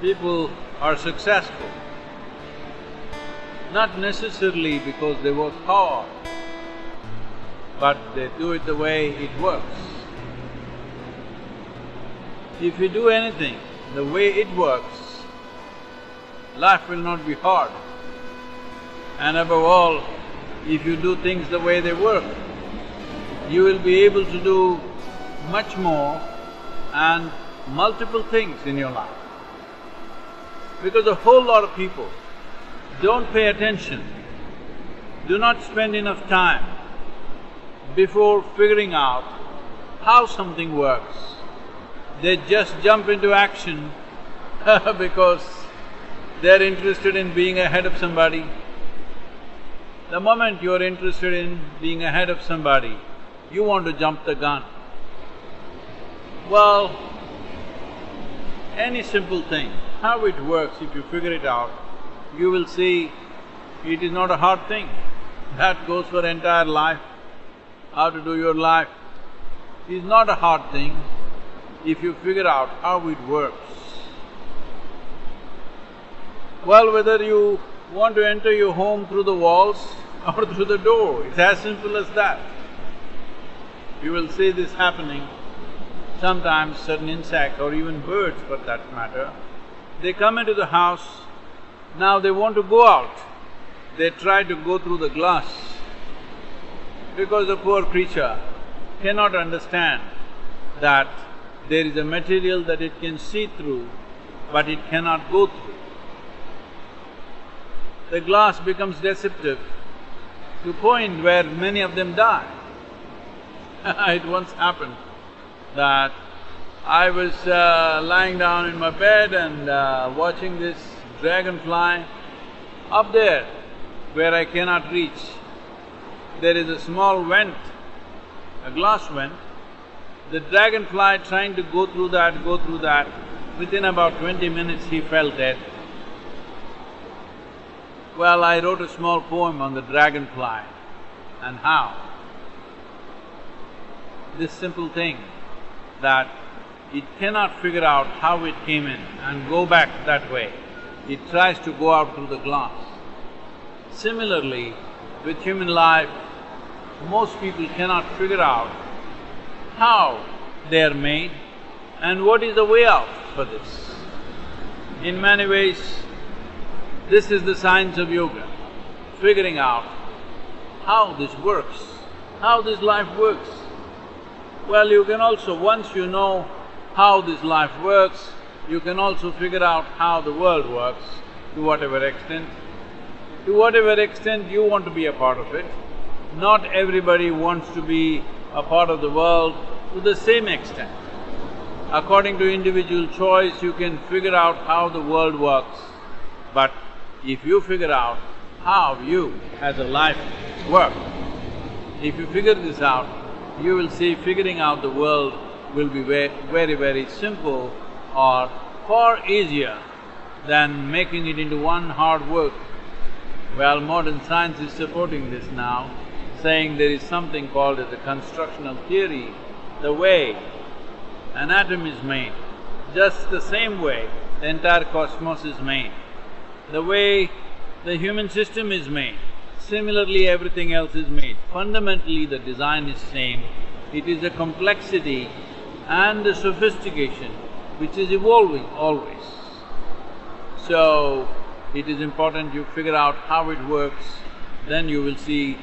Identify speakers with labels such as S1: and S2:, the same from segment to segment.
S1: people are successful, not necessarily because they work hard, but they do it the way it works. If you do anything the way it works, life will not be hard. And above all, if you do things the way they work, you will be able to do much more and multiple things in your life. Because a whole lot of people don't pay attention, do not spend enough time before figuring out how something works. They just jump into action because they're interested in being ahead of somebody. The moment you're interested in being ahead of somebody, you want to jump the gun. Well, any simple thing, how it works, if you figure it out, you will see it is not a hard thing. That goes for entire life. How to do your life is not a hard thing if you figure out how it works. Well, whether you want to enter your home through the walls or through the door, it's as simple as that. You will see this happening. Sometimes certain insects or even birds for that matter, they come into the house, now they want to go out. They try to go through the glass because the poor creature cannot understand that there is a material that it can see through, but it cannot go through. The glass becomes deceptive to the point where many of them die. It once happened that I was lying down in my bed and watching this dragonfly. Up there, where I cannot reach, there is a small vent, a glass vent. The dragonfly trying to go through that, within about 20 minutes he fell dead. Well, I wrote a small poem on the dragonfly and how this simple thing that it cannot figure out how it came in and go back that way. It tries to go out through the glass. Similarly, with human life, most people cannot figure out how they are made and what is the way out for this. In many ways, this is the science of yoga, figuring out how this works, how this life works. Well, you can also, once you know how this life works, you can also figure out how the world works to whatever extent. To whatever extent you want to be a part of it. Not everybody wants to be a part of the world to the same extent. According to individual choice, you can figure out how the world works. But if you figure out how you as a life work, if you figure this out, you will see figuring out the world will be very, very simple or far easier than making it into one hard work. Well, modern science is supporting this now, saying there is something called as a constructional theory, the way an atom is made, just the same way the entire cosmos is made, the way the human system is made, similarly everything else is made. Fundamentally the design is same, it is a complexity and the sophistication which is evolving always. So, it is important you figure out how it works, then you will see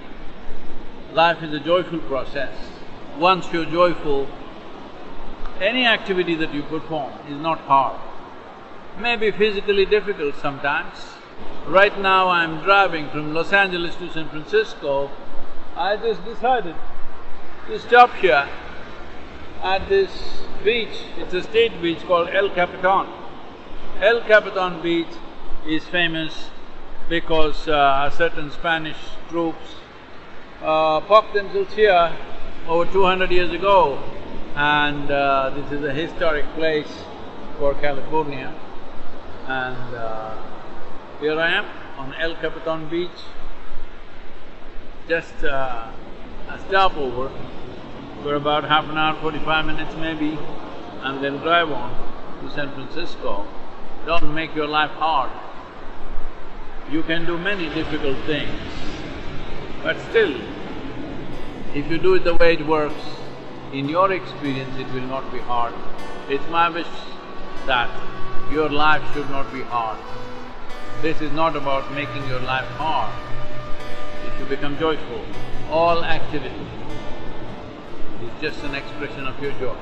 S1: life is a joyful process. Once you're joyful, any activity that you perform is not hard. May be physically difficult sometimes. Right now I'm driving from Los Angeles to San Francisco. I just decided to stop here at this beach. It's a state beach called El Capitan. El Capitan beach is famous because certain Spanish troops popped themselves here over 200 years ago, and this is a historic place for California. And here I am on El Capitan beach, just a stopover for about half an hour, 45 minutes maybe, and then drive on to San Francisco. Don't make your life hard. You can do many difficult things, but still, if you do it the way it works, in your experience it will not be hard. It's my wish that your life should not be hard. This is not about making your life hard, it should become joyful. All activity is just an expression of your joy.